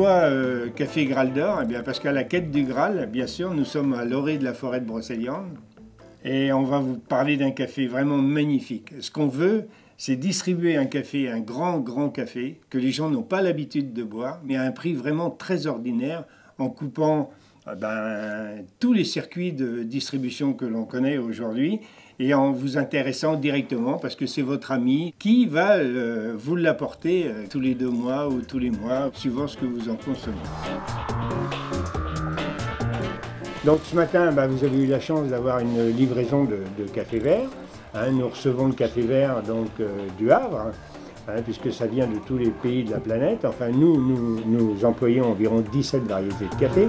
Pourquoi Café Graal d'Or? Eh bien parce qu'à la quête du Graal, bien sûr, nous sommes à l'orée de la forêt de Brocéliande et on va vous parler d'un café vraiment magnifique. Ce qu'on veut, c'est distribuer un café, un grand café, que les gens n'ont pas l'habitude de boire, mais à un prix vraiment très ordinaire, en coupant tous les circuits de distribution que l'on connaît aujourd'hui, et en vous intéressant directement, parce que c'est votre ami qui va vous l'apporter tous les 2 mois ou tous les mois, suivant ce que vous en consommez. Donc ce matin, vous avez eu la chance d'avoir une livraison de café vert. Nous recevons le café vert donc, du Havre, puisque ça vient de tous les pays de la planète. Enfin, nous employons environ 17 variétés de café.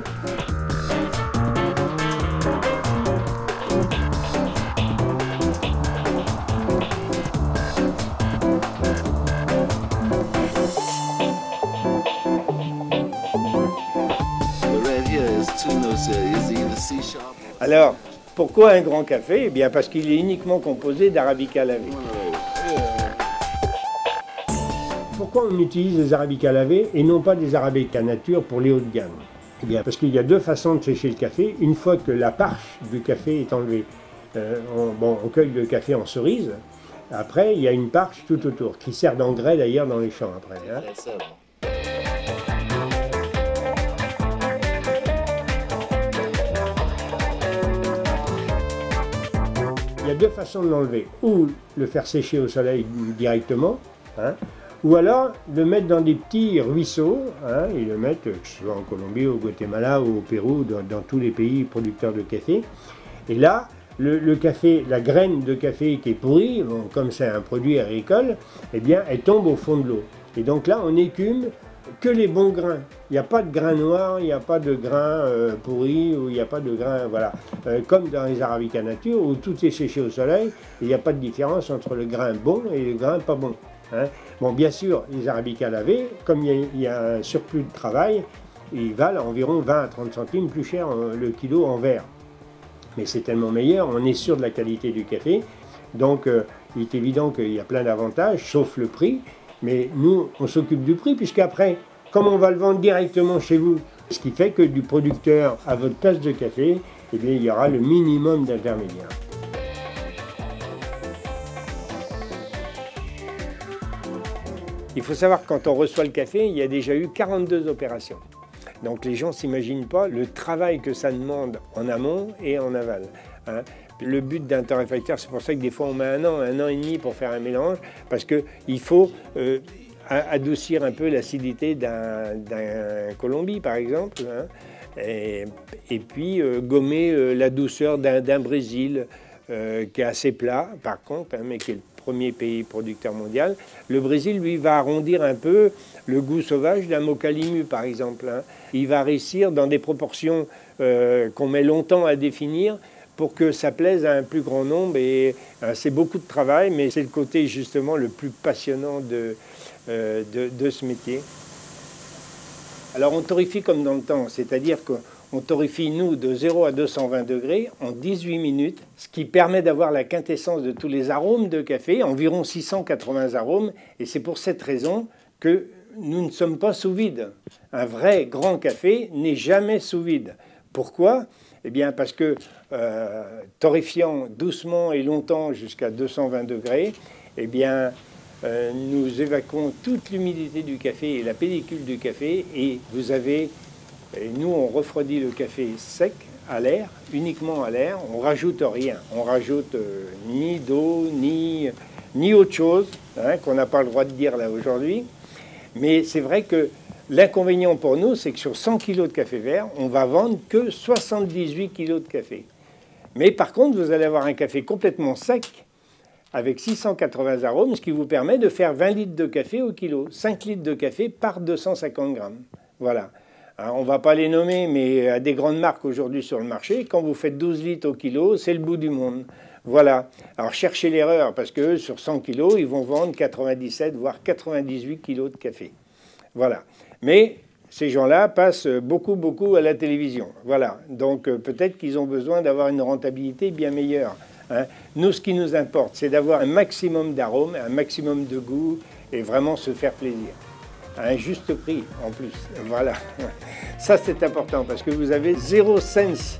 Alors, pourquoi un grand café? Eh bien, parce qu'il est uniquement composé d'arabica lavé. Pourquoi on utilise des arabica lavés et non pas des arabica nature pour les hauts de gamme? Eh bien, parce qu'il y a 2 façons de sécher le café. Une fois que la parche du café est enlevée, on cueille le café en cerise. Après, il y a une parche tout autour, qui sert d'engrais d'ailleurs dans les champs après. Il y a 2 façons de l'enlever, ou le faire sécher au soleil directement, ou alors le mettre dans des petits ruisseaux, et le mettre, que ce soit en Colombie, au Guatemala ou au Pérou, dans tous les pays producteurs de café. Et là, le café, la graine de café qui est pourrie, comme c'est un produit agricole, eh bien, elle tombe au fond de l'eau. Et donc là, on écume que les bons grains. Il n'y a pas de grains noirs, il n'y a pas de grains pourris, ou il n'y a pas de grains, voilà. Comme dans les arabica nature, où tout est séché au soleil, il n'y a pas de différence entre le grain bon et le grain pas bon. Bon, bien sûr, les arabica lavés, comme il y a un surplus de travail, ils valent environ 20 à 30 centimes plus cher le kilo en verre. Mais c'est tellement meilleur, on est sûr de la qualité du café. Donc, il est évident qu'il y a plein d'avantages, sauf le prix. Mais nous, on s'occupe du prix, puisqu'après, comme on va le vendre directement chez vous, ce qui fait que du producteur à votre tasse de café, eh bien, il y aura le minimum d'intermédiaires. Il faut savoir que quand on reçoit le café, il y a déjà eu 42 opérations. Donc les gens ne s'imaginent pas le travail que ça demande en amont et en aval. Le but d'un torréfacteur, c'est pour ça que des fois on met un an et demi pour faire un mélange, parce qu'il faut adoucir un peu l'acidité d'un Colombie par exemple, et puis gommer la douceur d'un Brésil qui est assez plat par contre, mais qui est le premier pays producteur mondial. Le Brésil, lui, va arrondir un peu le goût sauvage d'un Moka Limu, par exemple. Il va réussir dans des proportions qu'on met longtemps à définir pour que ça plaise à un plus grand nombre. Et c'est beaucoup de travail, mais c'est le côté justement le plus passionnant de ce métier. Alors on torréfie comme dans le temps, c'est-à-dire qu'on torréfie, nous, de 0 à 220 degrés en 18 minutes, ce qui permet d'avoir la quintessence de tous les arômes de café, environ 680 arômes, et c'est pour cette raison que nous ne sommes pas sous vide. Un vrai grand café n'est jamais sous vide. Pourquoi? Eh bien parce que torréfiant doucement et longtemps jusqu'à 220 degrés, eh bien nous évacuons toute l'humidité du café et la pellicule du café, et vous avez, et nous on refroidit le café sec à l'air, uniquement à l'air, on rajoute rien, on rajoute ni d'eau, ni autre chose, qu'on n'a pas le droit de dire là aujourd'hui. Mais c'est vrai que l'inconvénient pour nous, c'est que sur 100 kg de café vert, on va vendre que 78 kg de café. Mais par contre, vous allez avoir un café complètement sec, avec 680 arômes, ce qui vous permet de faire 20 litres de café au kilo, 5 litres de café par 250 grammes. Voilà. Alors, on ne va pas les nommer, mais à des grandes marques aujourd'hui sur le marché, quand vous faites 12 litres au kilo, c'est le bout du monde. Voilà. Alors cherchez l'erreur, parce que sur 100 kilos, ils vont vendre 97, voire 98 kilos de café. Voilà. Mais ces gens-là passent beaucoup à la télévision. Voilà. Donc peut-être qu'ils ont besoin d'avoir une rentabilité bien meilleure. Nous, ce qui nous importe, c'est d'avoir un maximum d'arômes, un maximum de goût et vraiment se faire plaisir. à un juste prix en plus. Voilà, ça c'est important parce que vous avez 0 cents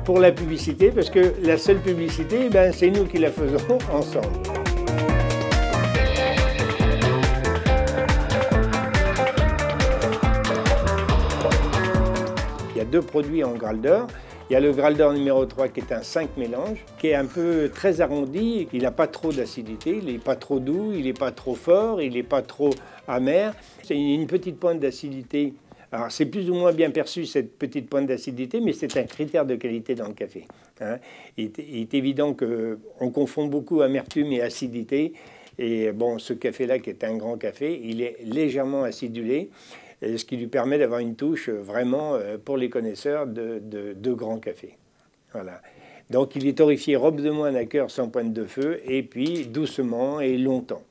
pour la publicité, parce que la seule publicité, ben, c'est nous qui la faisons ensemble. Il y a deux produits en Graldor. Il y a le Graldor numéro 3 qui est un 5 mélange, qui est un peu très arrondi. Il n'a pas trop d'acidité, il n'est pas trop doux, il n'est pas trop fort, il n'est pas trop amer. C'est une petite pointe d'acidité. Alors c'est plus ou moins bien perçu cette petite pointe d'acidité, mais c'est un critère de qualité dans le café. Hein. Il est évident qu'on confond beaucoup amertume et acidité. Et bon, ce café-là, qui est un grand café, il est légèrement acidulé, ce qui lui permet d'avoir une touche vraiment, pour les connaisseurs, de grand café. Voilà. Donc il est torréfié robe de moine à cœur sans pointe de feu, et puis doucement et longtemps.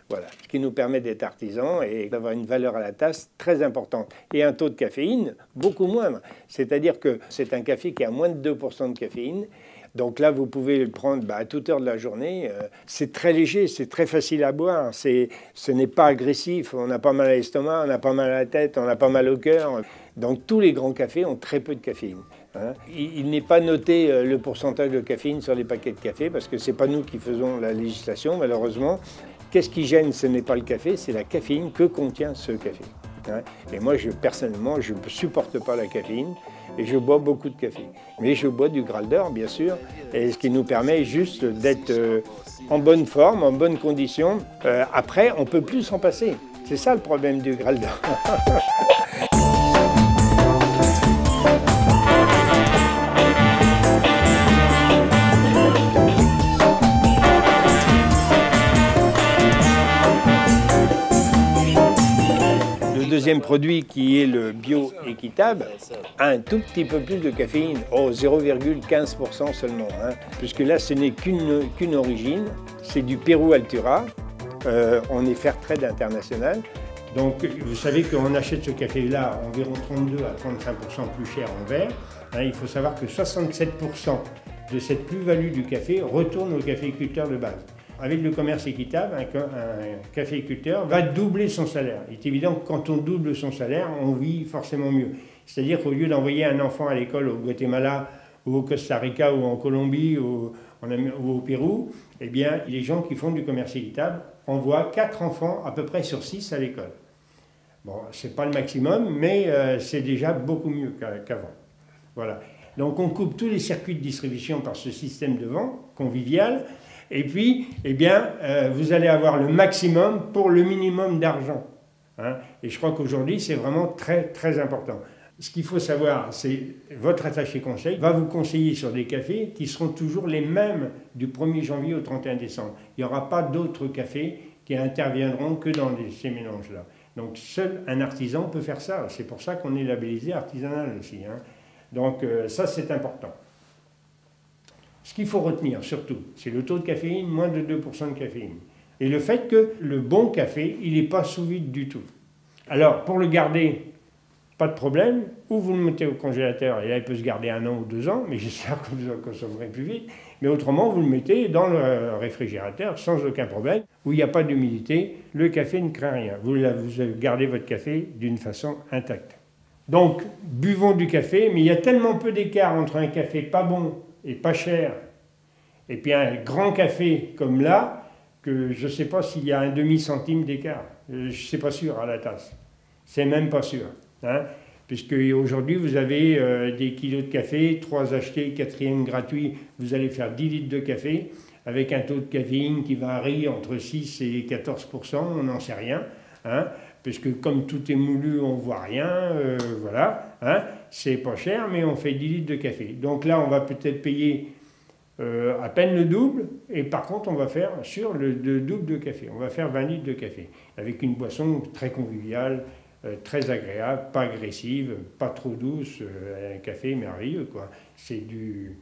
Voilà, ce qui nous permet d'être artisans et d'avoir une valeur à la tasse très importante. Et un taux de caféine beaucoup moindre. C'est-à-dire que c'est un café qui a moins de 2% de caféine. Donc là, vous pouvez le prendre à toute heure de la journée. C'est très léger, c'est très facile à boire. Ce n'est pas agressif. On n'a pas mal à l'estomac, on n'a pas mal à la tête, on n'a pas mal au cœur. Donc tous les grands cafés ont très peu de caféine. Hein. Il n'est pas noté le pourcentage de caféine sur les paquets de café parce que ce n'est pas nous qui faisons la législation, malheureusement. Qu'est-ce qui gêne? Ce n'est pas le café, c'est la caféine que contient ce café. Hein. Et moi, personnellement, je ne supporte pas la caféine et je bois beaucoup de café. Mais je bois du Graldor, bien sûr, et ce qui nous permet juste d'être en bonne forme, en bonne condition. Après, on ne peut plus s'en passer. C'est ça le problème du Graldor. Le deuxième produit, qui est le bio équitable, a un tout petit peu plus de caféine, 0,15% seulement, hein, puisque là ce n'est qu'une origine, c'est du Pérou Altura, on est Fairtrade international. Donc vous savez qu'on achète ce café-là environ 32 à 35% plus cher en verre. Hein, il faut savoir que 67% de cette plus-value du café retourne au caféiculteur de base. Avec le commerce équitable, un caféiculteur va doubler son salaire. Il est évident que quand on double son salaire, on vit forcément mieux. C'est-à-dire qu'au lieu d'envoyer un enfant à l'école au Guatemala, ou au Costa Rica, ou en Colombie, ou au Pérou, eh bien, les gens qui font du commerce équitable envoient 4 enfants à peu près sur 6 à l'école. Bon, ce n'est pas le maximum, mais c'est déjà beaucoup mieux qu'avant. Voilà. Donc on coupe tous les circuits de distribution par ce système de vente convivial. Et puis, eh bien, vous allez avoir le maximum pour le minimum d'argent. Hein. Et je crois qu'aujourd'hui, c'est vraiment très, très important. Ce qu'il faut savoir, c'est votre attaché conseil va vous conseiller sur des cafés qui seront toujours les mêmes du 1er janvier au 31 décembre. Il n'y aura pas d'autres cafés qui interviendront que dans ces mélanges-là. Donc, seul un artisan peut faire ça. C'est pour ça qu'on est labellisé artisanal aussi. Hein. Donc, ça, c'est important. Ce qu'il faut retenir surtout, c'est le taux de caféine, moins de 2% de caféine. Et le fait que le bon café, il n'est pas sous vide du tout. Alors, pour le garder, pas de problème, ou vous le mettez au congélateur, et là il peut se garder 1 an ou 2 ans, mais j'espère que vous en consommerez plus vite. Mais autrement, vous le mettez dans le réfrigérateur sans aucun problème, où il n'y a pas d'humidité, le café ne craint rien. Vous gardez votre café d'une façon intacte. Donc, buvons du café, mais il y a tellement peu d'écart entre un café pas bon et pas cher, et puis un grand café comme là, que je ne sais pas s'il y a un demi-centime d'écart. Je ne suis pas sûr à la tasse. C'est même pas sûr. Hein, puisque aujourd'hui, vous avez des kilos de café, 3 achetés, 4e gratuit, vous allez faire 10 litres de café, avec un taux de caféine qui varie entre 6 et 14%, on n'en sait rien. Hein, puisque comme tout est moulu, on ne voit rien, voilà, hein, c'est pas cher, mais on fait 10 litres de café. Donc là, on va peut-être payer à peine le double, et par contre, on va faire sur le double de café. On va faire 20 litres de café, avec une boisson très conviviale, très agréable, pas agressive, pas trop douce, un café merveilleux, quoi. C'est du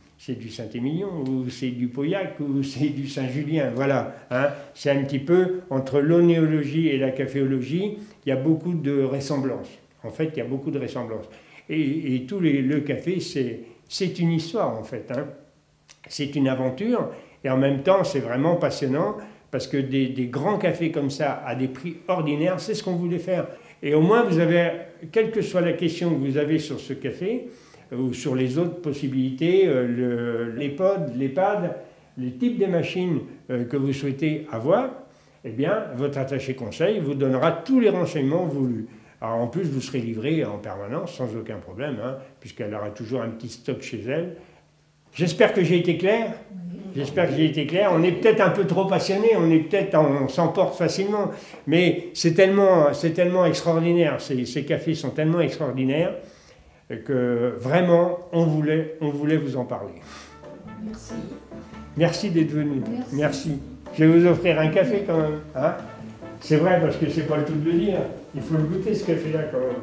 Saint-Émilion, ou c'est du Pauillac, ou c'est du Saint-Julien, voilà. Hein. C'est un petit peu, entre l'onéologie et la caféologie, il y a beaucoup de ressemblances. En fait, il y a beaucoup de ressemblances. Et le café, c'est une histoire, en fait. Hein. C'est une aventure, et en même temps, c'est vraiment passionnant, parce que des grands cafés comme ça, à des prix ordinaires, c'est ce qu'on voulait faire. Et au moins, vous avez, quelle que soit la question que vous avez sur ce café, ou sur les autres possibilités, les pods, les pads, les types de machines que vous souhaitez avoir, eh bien, votre attaché conseil vous donnera tous les renseignements voulus. Alors en plus, vous serez livré en permanence, sans aucun problème, hein, puisqu'elle aura toujours un petit stock chez elle. J'espère que j'ai été clair. J'espère que j'ai été clair. On est peut-être un peu trop passionné, on s'emporte facilement, mais c'est tellement extraordinaire, ces cafés sont tellement extraordinaires que vraiment, on voulait vous en parler. Merci. Merci d'être venu. Merci. Je vais vous offrir un café quand même. Hein, c'est vrai, parce que c'est pas le tout de le dire. Il faut le goûter, ce café-là, quand même.